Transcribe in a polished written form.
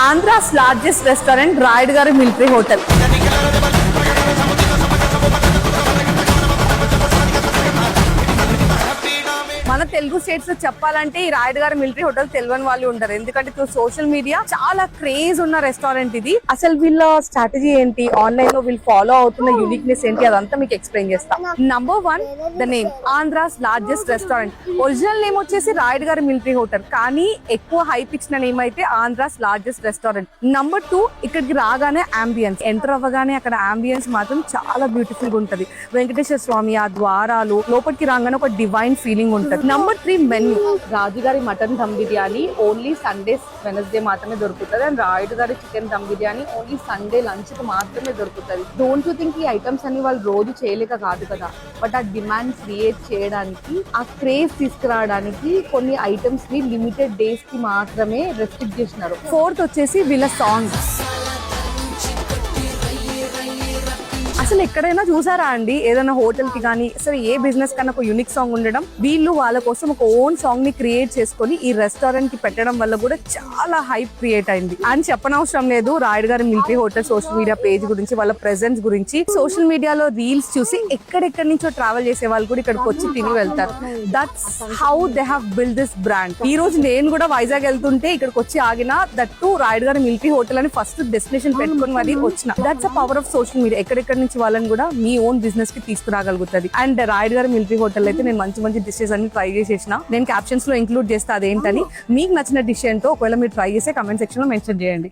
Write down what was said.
Andhra's largest restaurant Rayudu గారి military hotel. మన Telugu states లో చెప్పాలంటే ఈ రాయుడు గారి మిలిటరీ హోటల్ తెలియని వాళ్ళు ఉంటారు, ఎందుకంటే త్రూ సోషల్ మీడియా చాలా క్రేజ్ ఉన్న రెస్టారెంట్ ఇది. అసలు వీళ్ళ స్ట్రాటజీ ఏంటి, ఆన్లైన్ లో వీళ్ళు ఫాలో అవుతున్న యూనిక్నెస్ ఏంటి, అదంతా మీకు ఎక్స్ప్లెయిన్ చేస్తా. Number 1 the name Andhra's largest restaurant. Original name వచ్చేసి రాయుడు గారి మిలిటరీ హోటల్, కానీ ఎక్కువ హైప్ ఇచ్చిన నేమ్ అయితే ఆంధ్రాస్ లార్జెస్ట్ రెస్టారెంట్. నంబర్ 2 ఇక్కడికి రాగానే అంబియన్స్, ఎంటర్ అవ్వగానే అక్కడ అంబియన్స్ మాత్రం చాలా బ్యూటిఫుల్ గా ఉంటది. వెంకటేశ్వర స్వామి ఆ ద్వారాలు, లోపలికి రాగానే ఒక డివైన్ ఫీలింగ్ ఉంటది. Number 3 menu. రాజుగారి mutton dum biryani only Sundays Wednesday మాత్రమే దొరుకుతుంది, అండ్ రాయుడు గారి chicken dum biryani only Sunday lunch కి మాత్రమే దొరుకుతుంది. డోంట్ యూ థింక్ ఈ ఐటమ్స్ అన్ని వాళ్ళు రోజు చేయలేక కాదు కదా, బట్ ఆ డిమాండ్ క్రియేట్ చేయడానికి, ఆ క్రేజ్ తీసుకురావడానికి కొన్ని ఐటమ్స్ ని లిమిటెడ్ డేస్ కి మాత్రమే రెస్ట్రిక్ట్ చేసినారు. 4th వచ్చేసి వీళ్ళ సాంగ్స్. అసలు ఎక్కడైనా చూసారా అండి, ఏదైనా హోటల్ కి కానీ అసలు ఏ బిజినెస్ కన్నా ఒక యూనిక్ సాంగ్ ఉండడం? వీళ్ళు వాళ్ళ కోసం ఒక ఓన్ సాంగ్ ని క్రియేట్ చేసుకొని ఈ రెస్టారెంట్ కి పెట్టడం వల్ల కూడా చాలా హైప్ క్రియేట్ అయింది. అని చెప్పనవసరం లేదు, రాయుడు గారి military hotel social media page గురించి, వాళ్ళ ప్రెజెన్స్ గురించి. సోషల్ మీడియాలో రీల్స్ చూసి ఎక్కడెక్కడి నుంచో ట్రావెల్ చేసే వాళ్ళు కూడా ఇక్కడికి వచ్చి తిని వెళ్తారు. That's how they have build this brand. ఈ రోజు నేను కూడా వైజాగ్ వెళ్తుంటే ఇక్కడికి వచ్చి ఆగిన, దట్టు రాయుడు గారి మిలిటరీ హోటల్ అని ఫస్ట్ డెస్టినేషన్ పెట్టుకుని మరి వచ్చిన. That's a power of social media. ఎక్కడెక్కడి నుంచి వాళ్ళని కూడా మీ ఓన్ బిజినెస్ కి తీసుకురాగలుగుతుంది. అండ్ రాయుడు గారి మిలిటరీ హోటల్ అయితే నేను మంచి మంచి డిషెస్ అన్ని ట్రై చేసేసిన, నేను క్యాప్షన్స్ లో ఇంక్లూడ్ చేస్తా అదేంటని. మీకు నచ్చిన డిష్ ఏంటో ఒకవేళ మీరు ట్రై చేస్తే కమెంట్ సెక్షన్ లో మెన్షన్ చేయండి.